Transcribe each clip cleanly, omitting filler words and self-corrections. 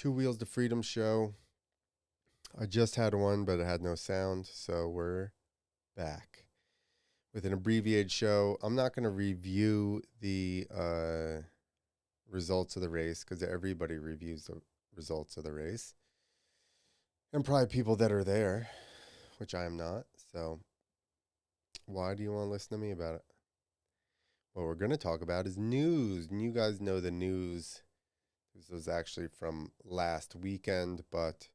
Two Wheels to Freedom show. I just had one, but it had no sound, so we're back with an abbreviated show. I'm not going to review the results of the race because everybody reviews the results of the race. And probably people that are there, which I am not. So why do you want to listen to me about it? What we're going to talk about is news. And you guys know the news. This was actually from last weekend, but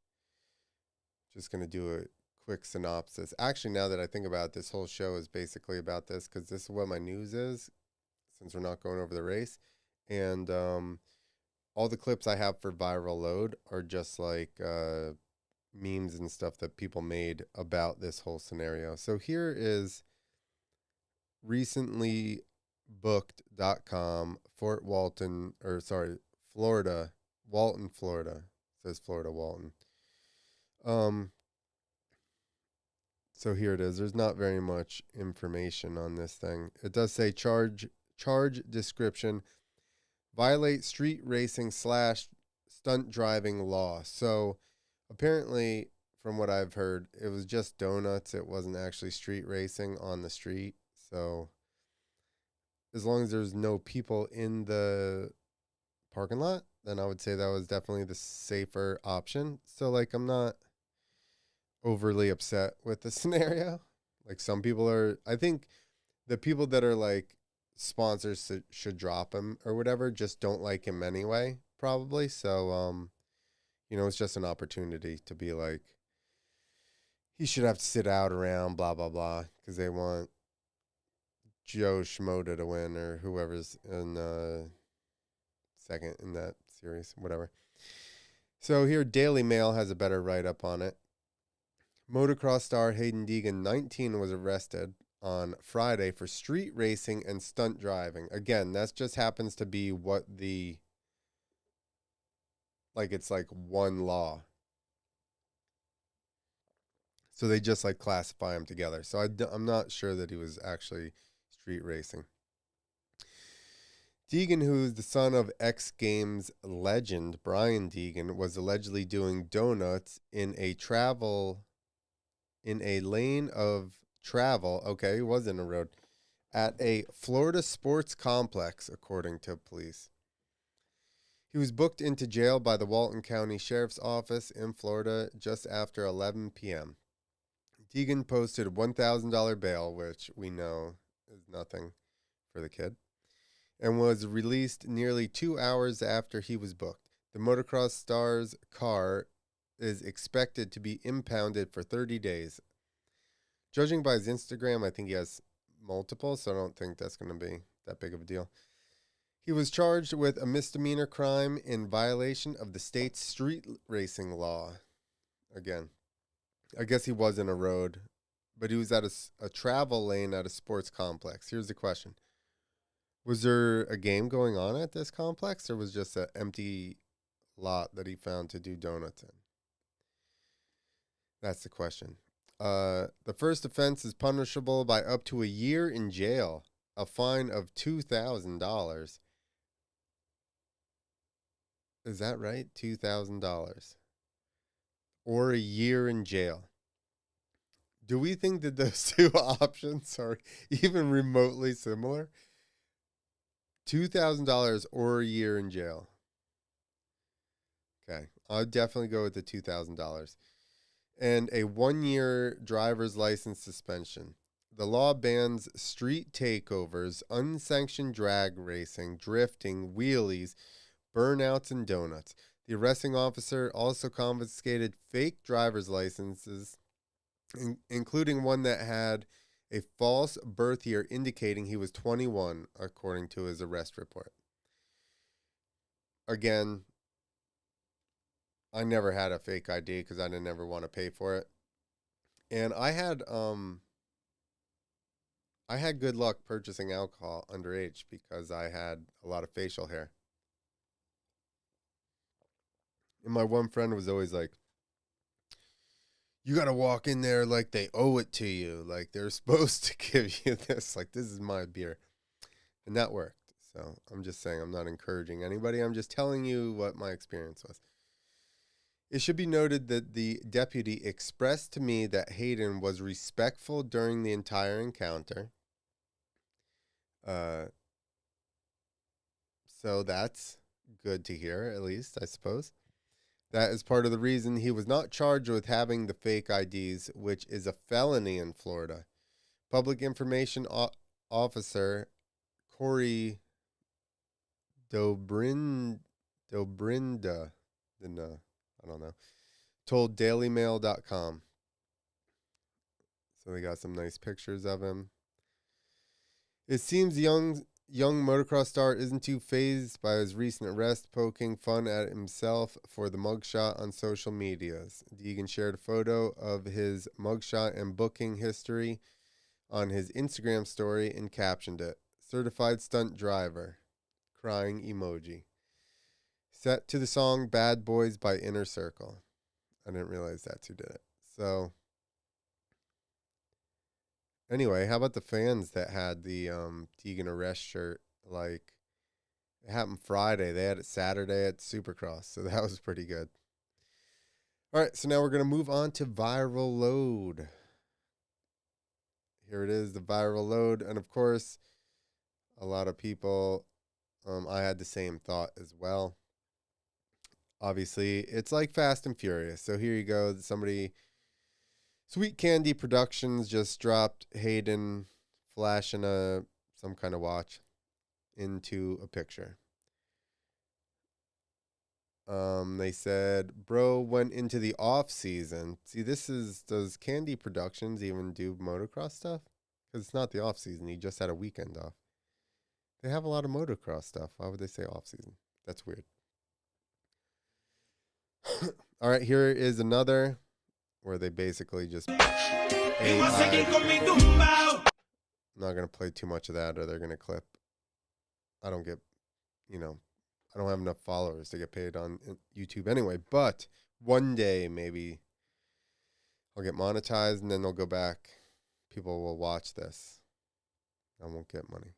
just going to do a quick synopsis. Actually, now that I think about it, this whole show is basically about this because this is what my news is since we're not going over the race. And all the clips I have for Viral Load are just like memes and stuff that people made about this whole scenario. So here is recently booked.com, Florida, Walton, Florida. It says Florida, Walton. So here it is. There's not very much information on this thing. It does say charge description, violate street racing / stunt driving law. So apparently, from what I've heard, it was just donuts. It wasn't actually street racing on the street. So as long as there's no people in the parking lot, then I would say that was definitely the safer option. So like, I'm not overly upset with the scenario. Like some people are, I think the people that are like sponsors should drop him or whatever, just don't like him anyway, probably. So, it's just an opportunity to be like, he should have to sit out around, blah, blah, blah, because they want Joe Schmoda to win or whoever's in second in that series, whatever. So here, Daily Mail has a better write-up on it. Motocross star Hayden Deegan, 19, was arrested on Friday for street racing and stunt driving. Again, that just happens to be what it's like one law. So they just like classify them together. So I'm not sure that he was actually street racing. Deegan, who's the son of X Games legend Brian Deegan, was allegedly doing donuts in a lane of travel. Okay, he was in a road at a Florida sports complex, according to police. He was booked into jail by the Walton County Sheriff's Office in Florida just after 11 p.m. Deegan posted a $1,000 bail, which we know is nothing for the kid, and was released nearly 2 hours after he was booked. The motocross star's car is expected to be impounded for 30 days. Judging by his Instagram, I think he has multiple, so I don't think that's going to be that big of a deal. He was charged with a misdemeanor crime in violation of the state's street racing law. Again, I guess he was in a road, but he was at a travel lane at a sports complex. Here's the question. Was there a game going on at this complex, or was just an empty lot that he found to do donuts in? That's the question. The first offense is punishable by up to a year in jail, a fine of $2,000. Is that right? $2,000. Or a year in jail. Do we think that those two options are even remotely similar? $2,000 or a year in jail. Okay, I'll definitely go with the $2,000. And a 1-year driver's license suspension. The law bans street takeovers, unsanctioned drag racing, drifting, wheelies, burnouts, and donuts. The arresting officer also confiscated fake driver's licenses, including one that had a false birth year indicating he was 21, according to his arrest report. Again, I never had a fake ID because I didn't ever want to pay for it. And I had good luck purchasing alcohol underage because I had a lot of facial hair. And my one friend was always like, you got to walk in there like they owe it to you. Like they're supposed to give you this. Like, this is my beer. And that worked. So I'm just saying, I'm not encouraging anybody. I'm just telling you what my experience was. It should be noted that the deputy expressed to me that Hayden was respectful during the entire encounter. So that's good to hear, at least, I suppose. That is part of the reason he was not charged with having the fake IDs, which is a felony in Florida. Public Information Officer Corey Dobrinda, I don't know, told dailymail.com. So they got some nice pictures of him. It seems the young motocross star isn't too fazed by his recent arrest, poking fun at himself for the mugshot on social medias. Deegan shared a photo of his mugshot and booking history on his Instagram story and captioned it, "Certified stunt driver," crying emoji. Set to the song Bad Boys by Inner Circle. I didn't realize that's who did it. So anyway, how about the fans that had the Deegan arrest shirt? Like, it happened Friday. They had it Saturday at Supercross, so that was pretty good. All right, so now we're going to move on to Viral Load. Here it is, the Viral Load. And of course, a lot of people, I had the same thought as well. Obviously, it's like Fast and Furious. So here you go. Somebody, Sweet Candy Productions just dropped Hayden flashing some kind of watch into a picture. They said, bro went into the off season. See, does Candy Productions even do motocross stuff? Because it's not the off season. He just had a weekend off. They have a lot of motocross stuff. Why would they say off season? That's weird. All right, here is another where they basically just AI. I'm not going to play too much of that or they're going to clip. I don't have enough followers to get paid on YouTube anyway, but one day maybe I'll get monetized and then they'll go back. People will watch this. I won't get money.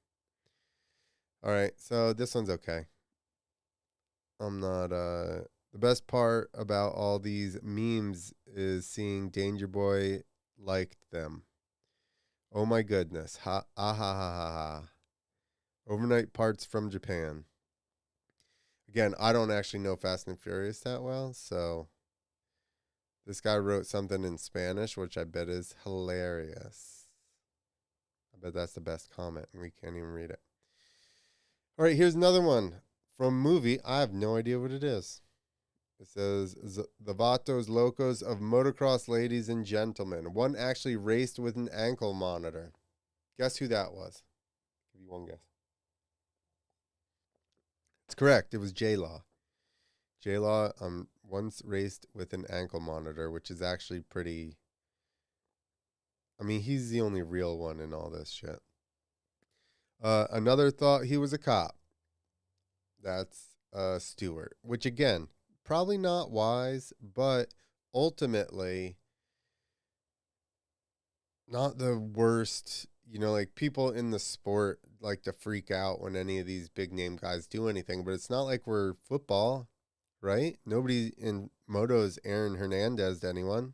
All right, so this one's okay. I'm not, the best part about all these memes is seeing Danger Boy liked them. Oh my goodness. Ha, ah, ha, ha, ha, ha. Overnight parts from Japan. Again, I don't actually know Fast and Furious that well, so this guy wrote something in Spanish, which I bet is hilarious. I bet that's the best comment, and we can't even read it. All right, here's another one from movie. I have no idea what it is. It says, the Vatos Locos of Motocross Ladies and Gentlemen. One actually raced with an ankle monitor. Guess who that was? Give you one guess. It's correct. It was J-Law. J-Law once raced with an ankle monitor, which is actually pretty... I mean, he's the only real one in all this shit. Another thought he was a cop. That's Stewart, which again, probably not wise, but ultimately not the worst. You know, like people in the sport like to freak out when any of these big name guys do anything, but it's not like we're football, right? Nobody in moto is Aaron Hernandez to anyone.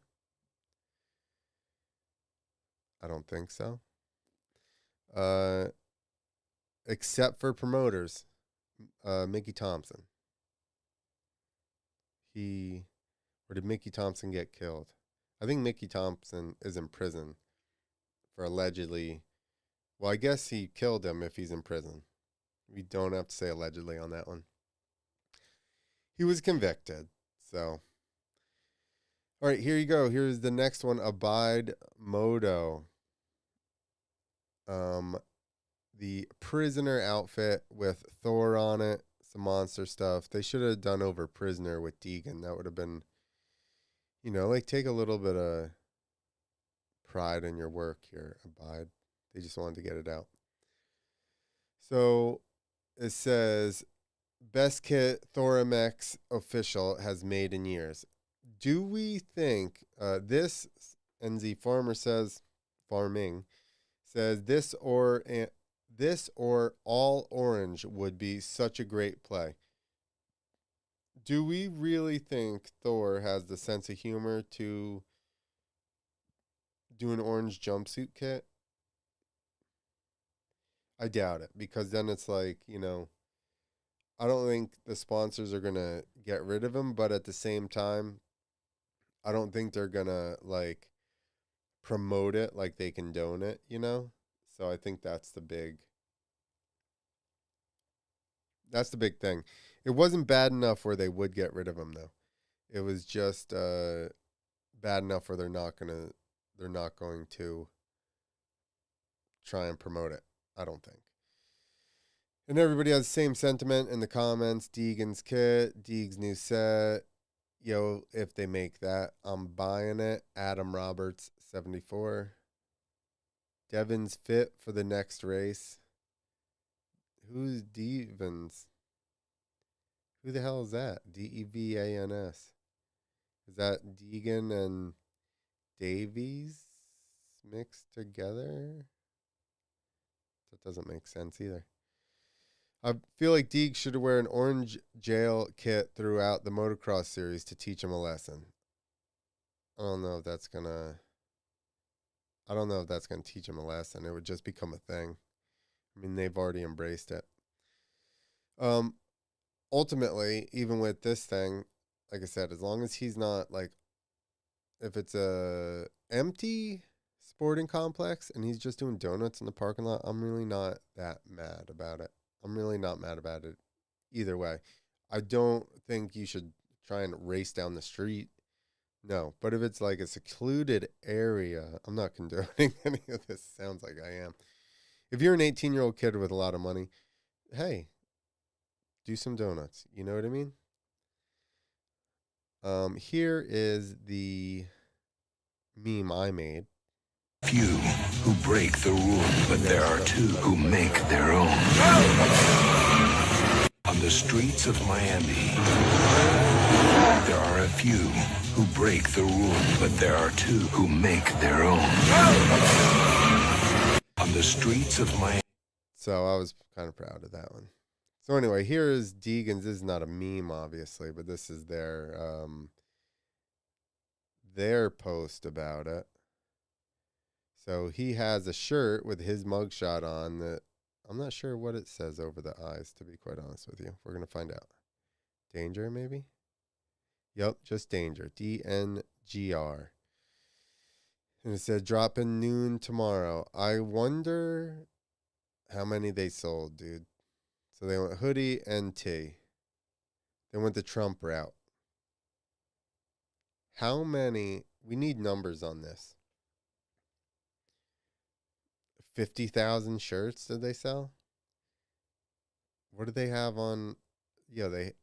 I don't think so. Except for promoters, Mickey Thompson. Or did Mickey Thompson get killed? I think Mickey Thompson is in prison for allegedly. Well, I guess he killed him if he's in prison. We don't have to say allegedly on that one. He was convicted. So, all right, here you go. Here's the next one. Abide Moto. The prisoner outfit with Thor on it. Some monster stuff. They should have done over prisoner with Deegan. That would have been, like take a little bit of pride in your work here, Abide. They just wanted to get it out. So it says, best kit Thoramex official has made in years. Do we think this, NZ Farmer says, Farming, says this or all orange would be such a great play? Do we really think Thor has the sense of humor to do an orange jumpsuit kit? I doubt it, because then it's like, I don't think the sponsors are going to get rid of him, but at the same time, I don't think they're going to like promote it like they condone it. So I think that's the big thing. It wasn't bad enough where they would get rid of him though. It was just bad enough where they're not going to try and promote it. I don't think. And everybody has the same sentiment in the comments. Deegan's kit, Deeg's new set. Yo, if they make that, I'm buying it. Adam Roberts, 74. Devin's fit for the next race. Who's Devins? Who the hell is that? Devans. Is that Deegan and Davies mixed together? That doesn't make sense either. I feel like Deeg should wear an orange jail kit throughout the motocross series to teach him a lesson. I don't know if that's gonna teach him a lesson. It would just become a thing. I mean, they've already embraced it. Ultimately, even with this thing, like I said, as long as he's not like, if it's a empty sporting complex and he's just doing donuts in the parking lot, I'm really not that mad about it. I'm really not mad about it either way. I don't think you should try and race down the street. No, but if it's like a secluded area, I'm not condoning any of this. Sounds like I am. If you're an 18-year-old kid with a lot of money, hey, do some donuts. You know what I mean? Here is the meme I made. Few who break the rule, but there are two who make their own. On the streets of Miami, there are a few who break the rule, but there are two who make their own. On the streets of Miami. So I was kind of proud of that one. So anyway, here is Deegan's. This is not a meme, obviously, but this is their post about it. So he has a shirt with his mugshot on that I'm not sure what it says over the eyes, to be quite honest with you. We're going to find out. Danger, maybe? Yep, just danger. DNGR. And it said, drop in noon tomorrow. I wonder how many they sold, dude. So they went hoodie and tee. They went the Trump route. How many? We need numbers on this. 50,000 shirts did they sell? What did they have on? Yeah, they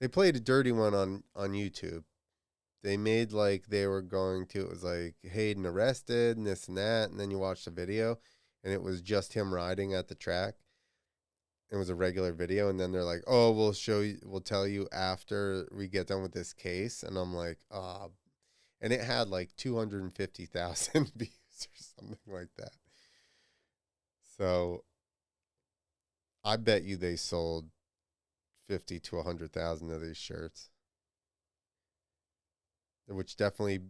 played a dirty one on YouTube. They made like they were going to. It was like Hayden arrested and this and that, and then you watch the video, and it was just him riding at the track. It was a regular video, and then they're like, "Oh, we'll tell you after we get done with this case." And I'm like, "Ah," and it had like 250,000 views or something like that. So I bet you they sold 50 to 100,000 of these shirts, which definitely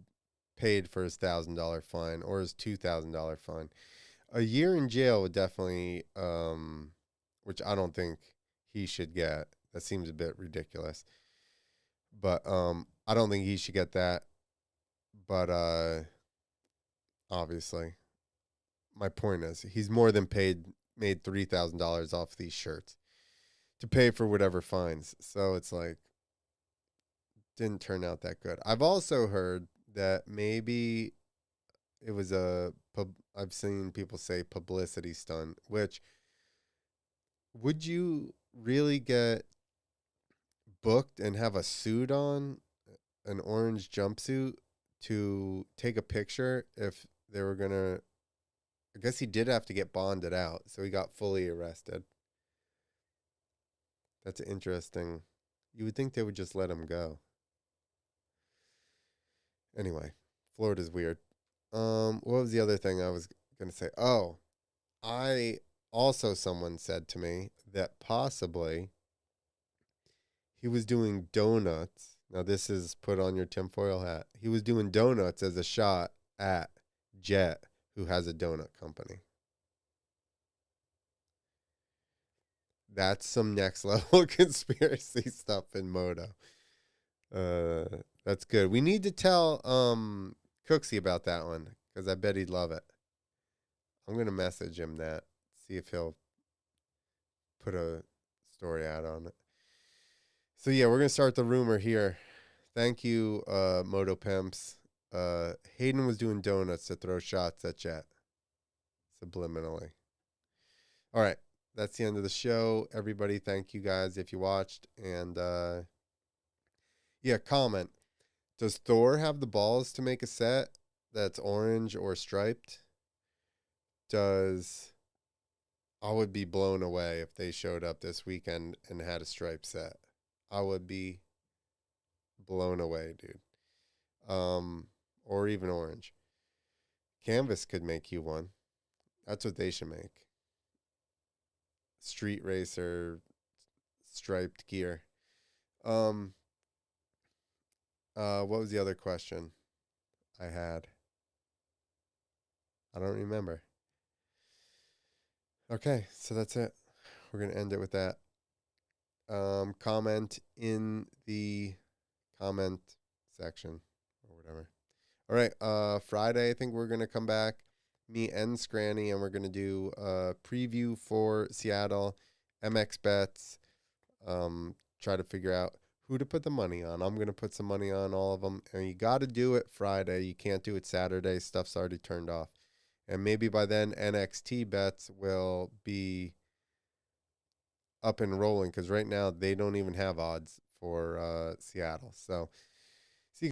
paid for his $1,000 fine or his $2,000 fine. A year in jail would definitely, which I don't think he should get. That seems a bit ridiculous, but I don't think he should get that. But obviously, my point is he's more than made $3,000 off these shirts to pay for whatever fines. So it's like, didn't turn out that good. I've also heard that maybe it was I've seen people say publicity stunt, which would you really get booked and have a suit on, an orange jumpsuit, to take a picture if they were going to? I guess he did have to get bonded out, so he got fully arrested. That's interesting. You would think they would just let him go. Anyway, Florida's weird. What was the other thing I was going to say? Oh, someone said to me that possibly He was doing donuts. Now this is put on your tinfoil hat. He was doing donuts as a shot at Jet, who has a donut company. That's some next level conspiracy stuff in Moto. That's good. We need to tell Cooksey about that one because I bet he'd love it. I'm gonna message him that, see if he'll put a story out on it. So yeah, we're gonna start the rumor here. Thank you, Moto Pimps. Hayden was doing donuts to throw shots at Jet subliminally. All right, that's the end of the show. Everybody, thank you guys if you watched. And yeah, comment. Does Thor have the balls to make a set that's orange or striped? I would be blown away if they showed up this weekend and had a striped set. I would be blown away, dude. Or even orange. Canvas could make you one. That's what they should make. Street racer striped gear. What was the other question I had? I don't remember. Okay, so that's it. We're gonna end it with that. Comment in the comment section or whatever. All right, Friday I think we're gonna come back, me and Scranny, and we're gonna do a preview for Seattle, MX bets. Try to figure out who to put the money on. I'm gonna put some money on all of them, and you got to do it Friday. You can't do it Saturday. Stuff's already turned off, and maybe by then NXT bets will be up and rolling because right now they don't even have odds for Seattle. So